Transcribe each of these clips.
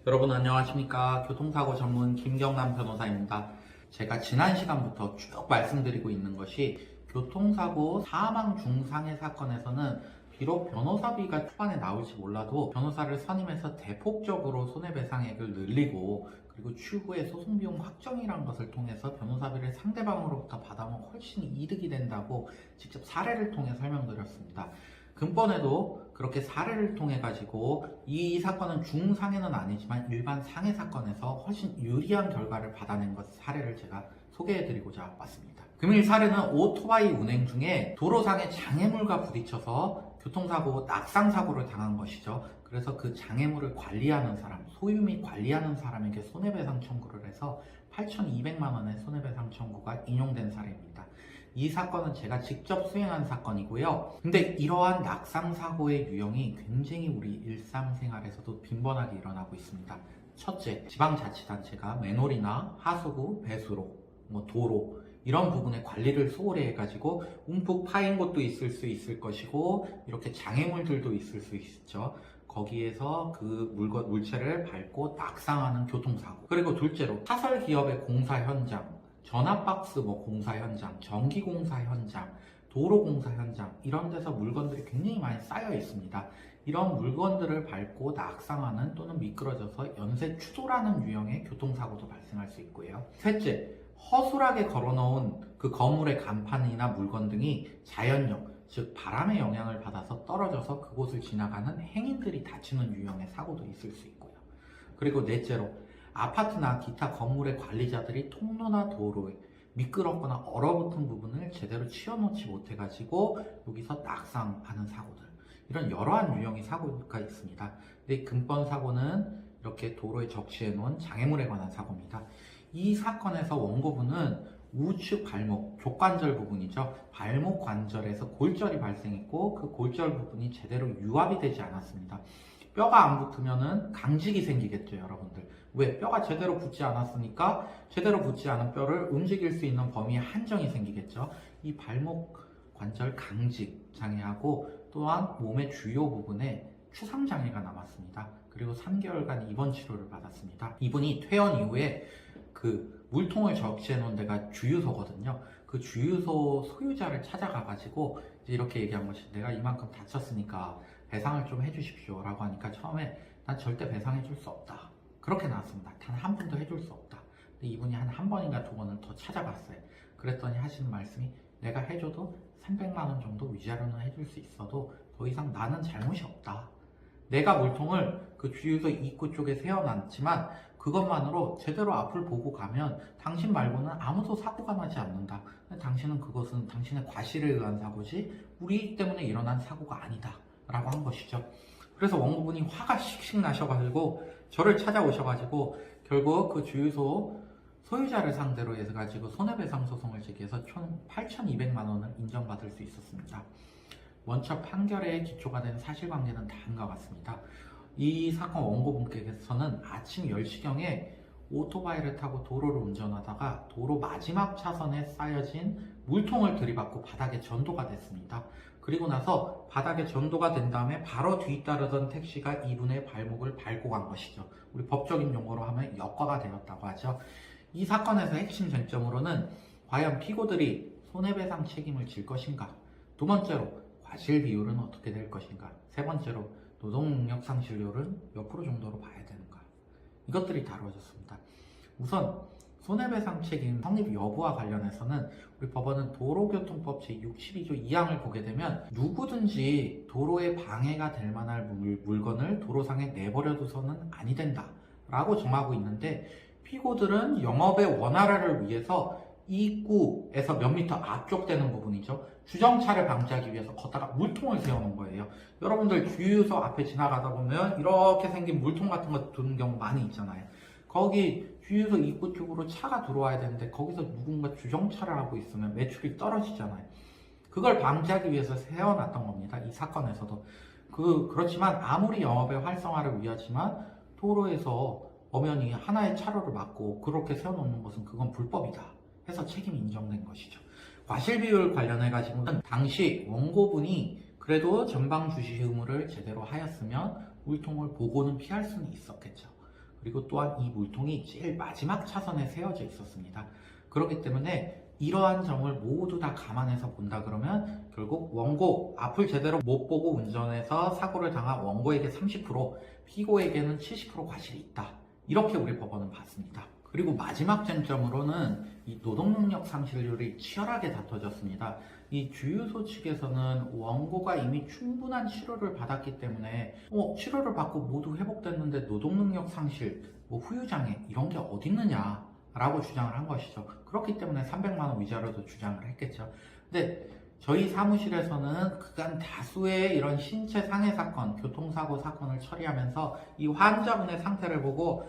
여러분 안녕하십니까. 교통사고 전문 김경남 변호사입니다. 제가 지난 시간부터 쭉 말씀드리고 있는 것이 교통사고 사망 중상해 사건에서는 비록 변호사비가 초반에 나올지 몰라도 변호사를 선임해서 대폭적으로 손해배상액을 늘리고 그리고 추후에 소송비용 확정이란 것을 통해서 변호사비를 상대방으로부터 받아면 훨씬 이득이 된다고 직접 사례를 통해 설명드렸습니다. 근본에도 그렇게 사례를 통해 가지고 이 사건은 중상해는 아니지만 일반 상해 사건에서 훨씬 유리한 결과를 받아낸 것 사례를 제가 소개해드리고자 왔습니다. 금일 사례는 오토바이 운행 중에 도로상의 장애물과 부딪혀서 교통사고, 낙상사고를 당한 것이죠. 그래서 그 장애물을 관리하는 사람, 소유 및 관리하는 사람에게 손해배상 청구를 해서 8,200만 원의 손해배상 청구가 인용된 사례입니다. 이 사건은 제가 직접 수행한 사건이고요. 근데 이러한 낙상사고의 유형이 굉장히 우리 일상생활에서도 빈번하게 일어나고 있습니다. 첫째, 지방자치단체가 맨홀이나 하수구, 배수로, 도로 이런 부분의 관리를 소홀히 해가지고 움푹 파인 곳도 있을 수 있을 것이고 이렇게 장애물들도 있을 수 있죠. 거기에서 그 물체를 밟고 낙상하는 교통사고. 그리고 둘째로 사설기업의 공사 현장, 전압박스 공사 현장, 전기공사 현장, 도로공사 현장 이런 데서 물건들이 굉장히 많이 쌓여 있습니다. 이런 물건들을 밟고 낙상하는 또는 미끄러져서 연쇄 추돌하는 유형의 교통사고도 발생할 수 있고요. 셋째, 허술하게 걸어놓은 그 건물의 간판이나 물건 등이 자연력, 즉 바람의 영향을 받아서 떨어져서 그곳을 지나가는 행인들이 다치는 유형의 사고도 있을 수 있고요. 그리고 넷째로 아파트나 기타 건물의 관리자들이 통로나 도로에 미끄럽거나 얼어붙은 부분을 제대로 치워놓지 못해가지고 여기서 낙상하는 사고들, 이런 여러한 유형의 사고가 있습니다. 근데 근본 사고는 이렇게 도로에 적시해 놓은 장애물에 관한 사고입니다. 이 사건에서 원고분은 우측 발목, 족관절 부분이죠. 발목 관절에서 골절이 발생했고 그 골절 부분이 제대로 유압이 되지 않았습니다. 뼈가 안 붙으면은 강직이 생기겠죠, 여러분들. 왜? 뼈가 제대로 붙지 않았으니까 제대로 붙지 않은 뼈를 움직일 수 있는 범위에 한정이 생기겠죠. 이 발목 관절 강직 장애하고 또한 몸의 주요 부분에 추상 장애가 남았습니다. 그리고 3개월간 입원 치료를 받았습니다. 이분이 퇴원 이후에 그 물통을 적시해 놓은 데가 주유소거든요. 그 주유소 소유자를 찾아가가지고 이제 이렇게 얘기한 것이, 내가 이만큼 다쳤으니까 배상을 좀 해주십시오 라고 하니까 처음에 난 절대 배상해줄 수 없다, 그렇게 나왔습니다. 단 한 번도 해줄 수 없다. 근데 이분이 한 번인가 두 번을 더 찾아갔어요. 그랬더니 하시는 말씀이, 내가 해줘도 300만 원 정도 위자료는 해줄 수 있어도 더 이상 나는 잘못이 없다. 내가 물통을 그 주유소 입구 쪽에 세워놨지만 그것만으로 제대로 앞을 보고 가면 당신 말고는 아무도 사고가 나지 않는다. 당신은 그것은 당신의 과실에 의한 사고지 우리 때문에 일어난 사고가 아니다 라고 한 것이죠. 그래서 원고분이 화가 씩씩 나셔가지고 저를 찾아오셔가지고 결국 그 주유소 소유자를 상대로 해가지고 손해배상 소송을 제기해서 총 8,200만 원을 인정받을 수 있었습니다. 원처 판결에 기초가 된 사실관계는 다음과 같습니다. 이 사건 원고분께서는 아침 10시경에 오토바이를 타고 도로를 운전하다가 도로 마지막 차선에 쌓여진 물통을 들이받고 바닥에 전도가 됐습니다. 그리고 나서 바닥에 전도가 된 다음에 바로 뒤따르던 택시가 이분의 발목을 밟고 간 것이죠. 우리 법적인 용어로 하면 역과가 되었다고 하죠. 이 사건에서 핵심 쟁점으로는 과연 피고들이 손해배상 책임을 질 것인가? 두 번째로 과실 비율은 어떻게 될 것인가? 세 번째로 노동능력 상실률은 몇 프로 정도로 봐야 되는가? 이것들이 다루어졌습니다. 우선 손해배상 책임 성립 여부와 관련해서는 우리 법원은 도로교통법 제62조 2항을 보게 되면 누구든지 도로에 방해가 될 만한 물건을 도로상에 내버려둬서는 아니 된다 라고 정하고 있는데, 피고들은 영업의 원활화를 위해서 입구에서 몇 미터 앞쪽 되는 부분이죠. 주정차를 방지하기 위해서 걷다가 물통을 세워놓은 거예요. 여러분들 주유소 앞에 지나가다 보면 이렇게 생긴 물통 같은 거 두는 경우 많이 있잖아요. 거기 주유소 입구 쪽으로 차가 들어와야 되는데 거기서 누군가 주정차를 하고 있으면 매출이 떨어지잖아요. 그걸 방지하기 위해서 세워놨던 겁니다. 이 사건에서도. 그렇지만 아무리 영업의 활성화를 위하지만 도로에서 엄연히 하나의 차로를 막고 그렇게 세워놓는 것은 그건 불법이다 해서 책임이 인정된 것이죠. 과실비율 관련해가지고는 당시 원고분이 그래도 전방 주시 의무를 제대로 하였으면 물통을 보고는 피할 수는 있었겠죠. 그리고 또한 이 물통이 제일 마지막 차선에 세워져 있었습니다. 그렇기 때문에 이러한 점을 모두 다 감안해서 본다 그러면 결국 원고 앞을 제대로 못 보고 운전해서 사고를 당한 원고에게 30%, 피고에게는 70% 과실이 있다. 이렇게 우리 법원은 봤습니다. 그리고 마지막 쟁점으로는 이 노동능력 상실률이 치열하게 다퉈졌습니다. 이 주유소 측에서는 원고가 이미 충분한 치료를 받았기 때문에 치료를 받고 모두 회복됐는데 노동능력 상실, 후유장애 이런 게 어딨느냐 라고 주장을 한 것이죠. 그렇기 때문에 300만 원 위자료도 주장을 했겠죠. 근데 저희 사무실에서는 그간 다수의 이런 신체 상해 사건, 교통사고 사건을 처리하면서 이 환자분의 상태를 보고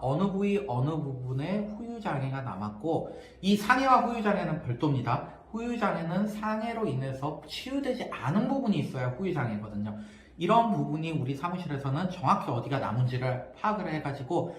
어느 부위 어느 부분에 후유장애가 남았고 이 상해와 후유장애는 별도입니다. 후유장애는 상해로 인해서 치유되지 않은 부분이 있어야 후유장애거든요. 이런 부분이 우리 사무실에서는 정확히 어디가 남은지를 파악을 해가지고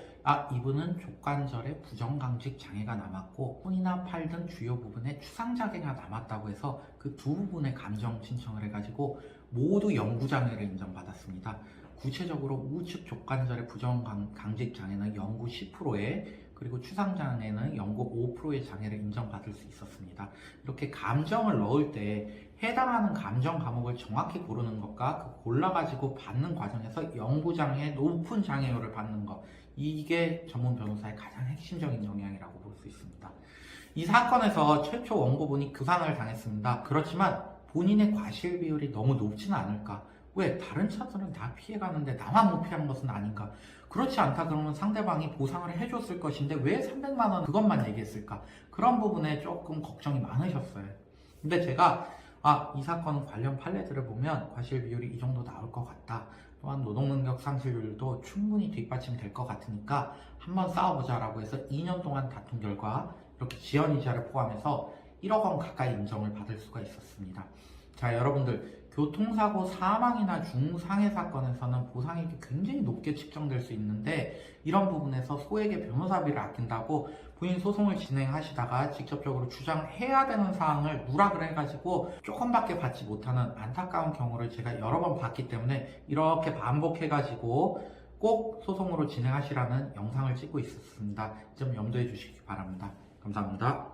이분은 족관절에 부정강직 장애가 남았고 손이나 팔 등 주요 부분에 추상장애가 남았다고 해서 그 두 부분에 감정 신청을 해가지고 모두 영구장애를 인정받았습니다. 구체적으로 우측 족관절의 부정강직 장애는 영구 10%에 그리고 추상장애는 영구 5%의 장애를 인정받을 수 있었습니다. 이렇게 감정을 넣을 때 해당하는 감정 과목을 정확히 고르는 것과 그 골라가지고 받는 과정에서 영구장애, 높은 장애율을 받는 것, 이게 전문 변호사의 가장 핵심적인 영향이라고 볼 수 있습니다. 이 사건에서 최초 원고분이 교산을 당했습니다. 그렇지만 본인의 과실 비율이 너무 높지는 않을까? 왜? 다른 차들은 다 피해가는데 나만 못 피한 것은 아닌가? 그렇지 않다 그러면 상대방이 보상을 해줬을 것인데 왜 300만 원 그것만 얘기했을까? 그런 부분에 조금 걱정이 많으셨어요. 근데 제가 이 사건 관련 판례들을 보면 과실 비율이 이 정도 나올 것 같다. 또한 노동능력 상실률도 충분히 뒷받침될 것 같으니까 한번 싸워보자 라고 해서 2년 동안 다툰 결과 이렇게 지연이자를 포함해서 1억 원 가까이 인정을 받을 수가 있었습니다. 자, 여러분들 교통사고 사망이나 중상해 사건에서는 보상액이 굉장히 높게 측정될 수 있는데 이런 부분에서 소액의 변호사비를 아낀다고 부인 소송을 진행하시다가 직접적으로 주장해야 되는 사항을 누락을 해가지고 조금밖에 받지 못하는 안타까운 경우를 제가 여러 번 봤기 때문에 이렇게 반복해가지고 꼭 소송으로 진행하시라는 영상을 찍고 있었습니다. 이 점 염두해 주시기 바랍니다. 감사합니다.